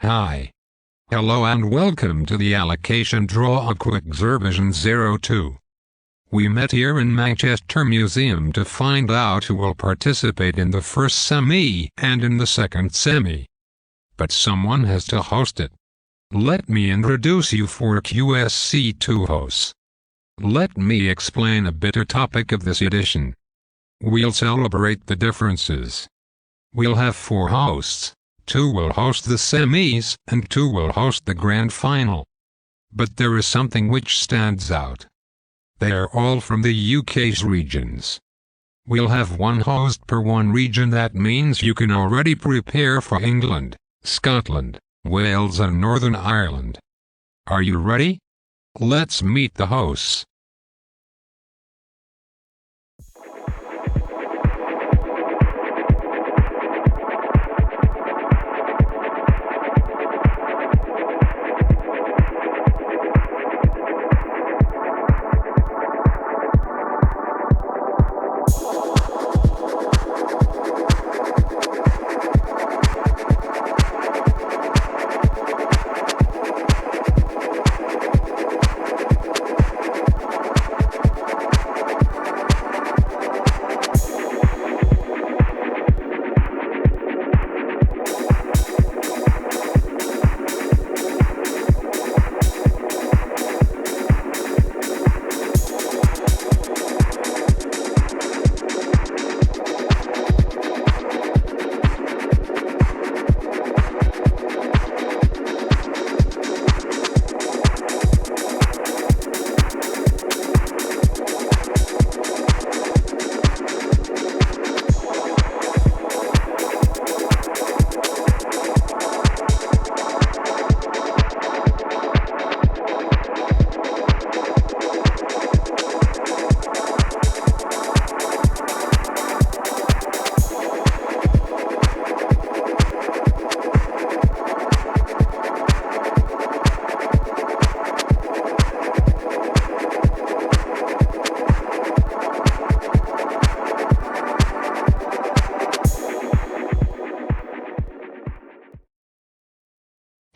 Hi. Hello and welcome to the allocation draw of Quicxervision 02. We met here in Mnchester Museum to find out who will participate in the first semi and in the second semi. But someone has to host it. Let me introduce you for QSC2 hosts. Let me explain a bit the topic of this edition. We'll celebrate the differences. We'll have 4 hosts. 2 will host the semis and 2 will host the grand final. But there is something which stands out. They are all from the UK's regions. We'll have 1 host per 1 region. That means you can already prepare for England, Scotland, Wales and Northern Ireland. Are you ready? Let's meet the hosts.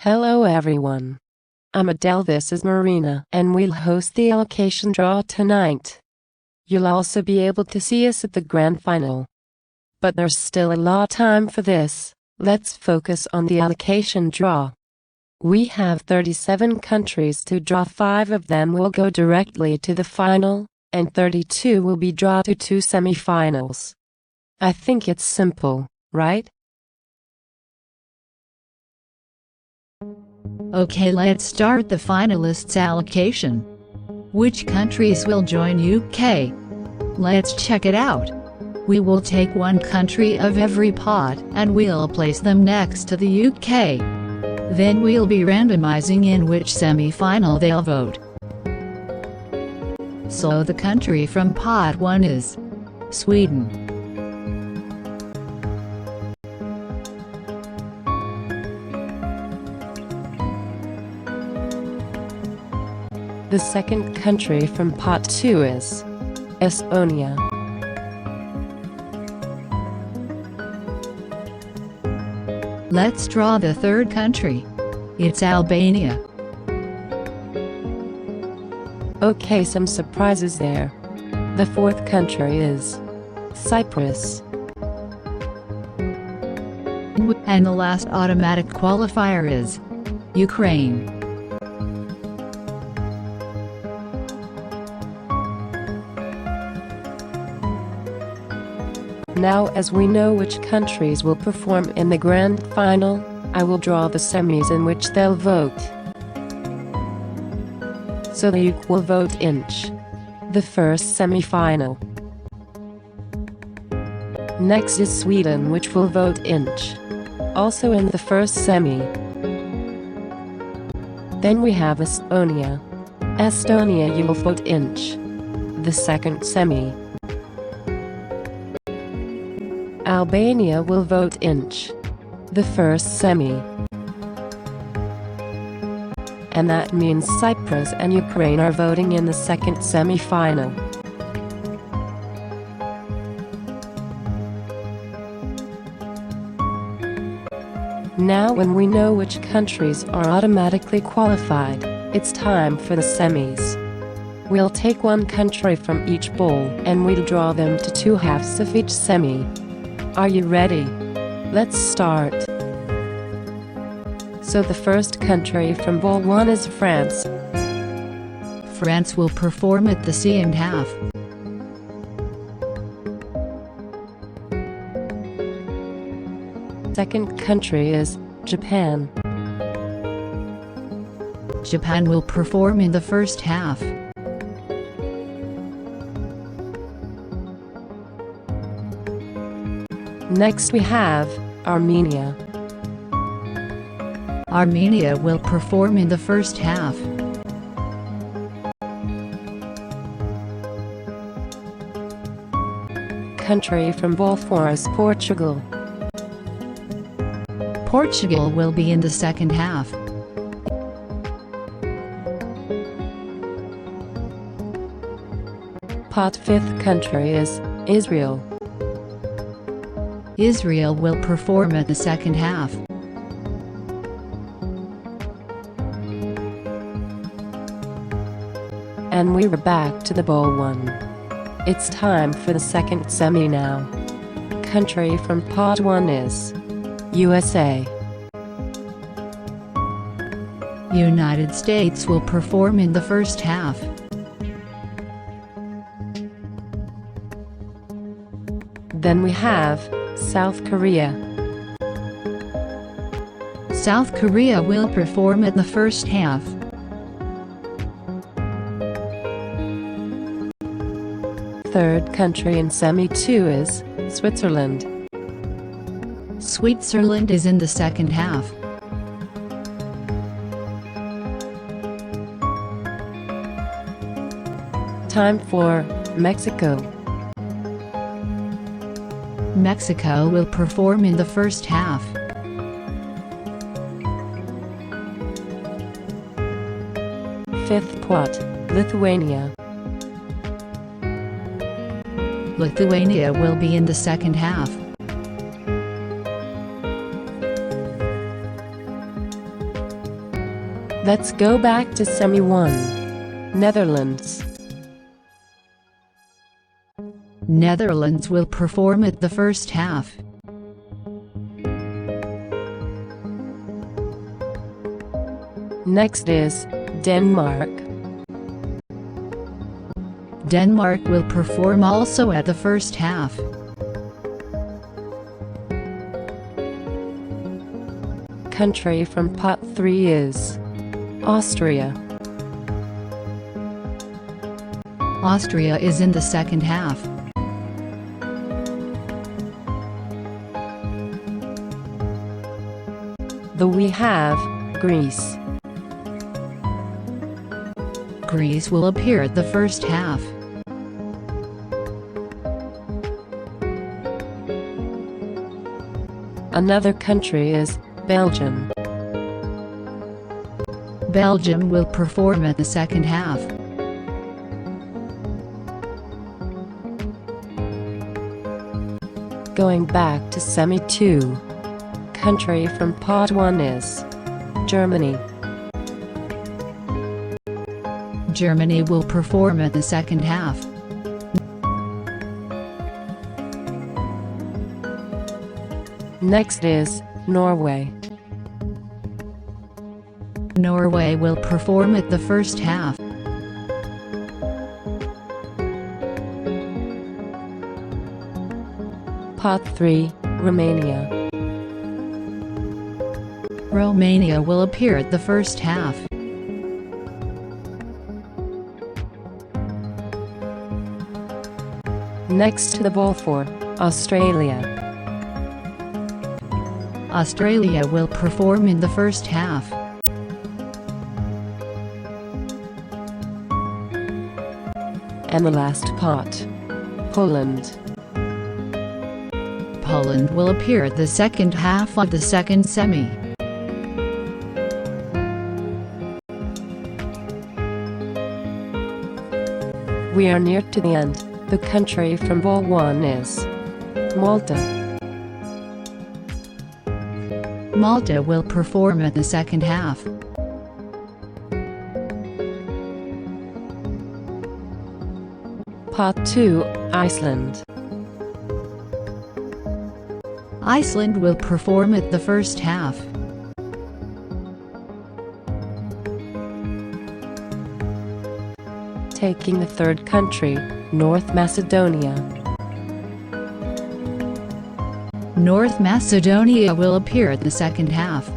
Hello everyone. I'm Adele, this is Marina, and we'll host the allocation draw tonight. You'll also be able to see us at the grand final. But there's still a lot of time for this. Let's focus on the allocation draw. We have 37 countries to draw. 5 of them will go directly to the final, and 32 will be drawn to 2 semi-finals. I think it's simple, right? Okay, let's start the finalists allocation. Which countries will join UK? Let's check it out. We will take 1 country of every pot and we'll place them next to the UK. Then we'll be randomizing in which semi-final they'll vote. So the country from pot 1 is Sweden. The second country from pot 2 is Estonia. Let's draw the third country. It's Albania. Okay, some surprises there. The fourth country is Cyprus. And the last automatic qualifier is Ukraine. Now, as we know which countries will perform in the grand final, I will draw the semis in which they'll vote. So the UK will vote inch, the first semi-final. Next is Sweden, which will vote inch, also in the first semi. Then we have Estonia. Estonia, you will vote inch, the second semi. Albania will vote inch, the first semi. And that means Cyprus and Ukraine are voting in the second semi-final. Now when we know which countries are automatically qualified, it's time for the semis. We'll take one country from each bowl and we'll draw them to 2 halves of each semi. Are you ready? Let's start. So the first country from Bowl 1 is France. France will perform at the second half. Second country is Japan. Japan will perform in the first half. Next we have Armenia. Armenia will perform in the first half. Country from Bowl 4 is Portugal. Portugal will be in the second half. Pot 5th country is Israel. Israel will perform at the second half. And we're back to the Bowl 1. It's time for the second semi now. Country from Pot 1 is USA. United States will perform in the first half. Then we have South Korea. South Korea will perform at the first half. Third country in Semi 2 is Switzerland. Switzerland is in the second half. Time for Mexico. Mexico will perform in the first half. Fifth pot, Lithuania. Lithuania will be in the second half. Let's go back to Semi 1. Netherlands. Netherlands will perform at the first half. Next is Denmark. Denmark will perform also at the first half. Country from pot 3 is Austria. Austria is in the second half. Though we have Greece. Greece will appear at the first half. Another country is Belgium. Belgium will perform at the second half. Going back to Semi 2. Country from pot 1 is Germany. Germany will perform at the second half. Next is Norway. Norway will perform at the first half. Pot 3, Romania. Romania will appear at the first half. Next to the bowl 4, Australia. Australia will perform in the first half. And the last pot, Poland. Poland will appear at the second half of the second semi. We are near to the end. The country from bowl 1 is Malta. Malta will perform at the second half. Pot 2, Iceland. Iceland will perform at the first half. Taking the third country, North Macedonia. North Macedonia will appear at the second half.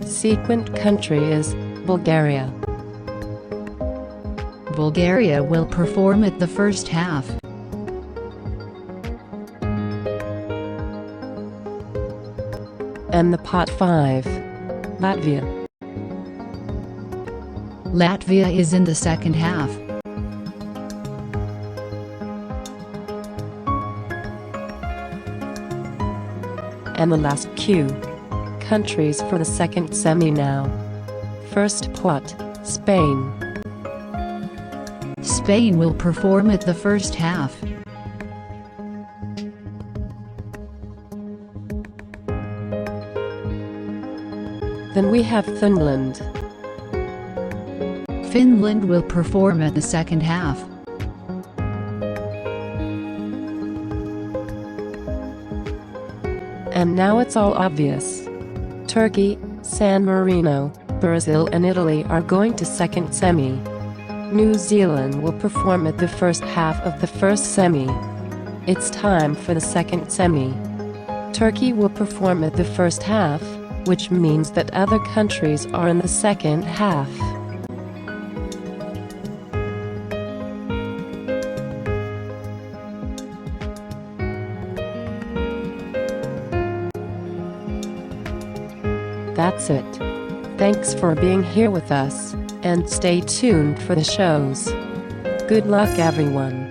Sequent country is Bulgaria. Bulgaria will perform at the first half. And the pot 5, Latvia. Latvia is in the second half. And the last Q. Countries for the second semi now. First pot, Spain. Spain will perform at the first half. Then we have Finland. Finland will perform at the second half. And now it's all obvious. Turkey, San Marino, Brazil and Italy are going to second semi. New Zealand will perform at the first half of the first semi. It's time for the second semi. Turkey will perform at the first half, which means that other countries are in the second half. That's it. Thanks for being here with us, and stay tuned for the shows. Good luck everyone.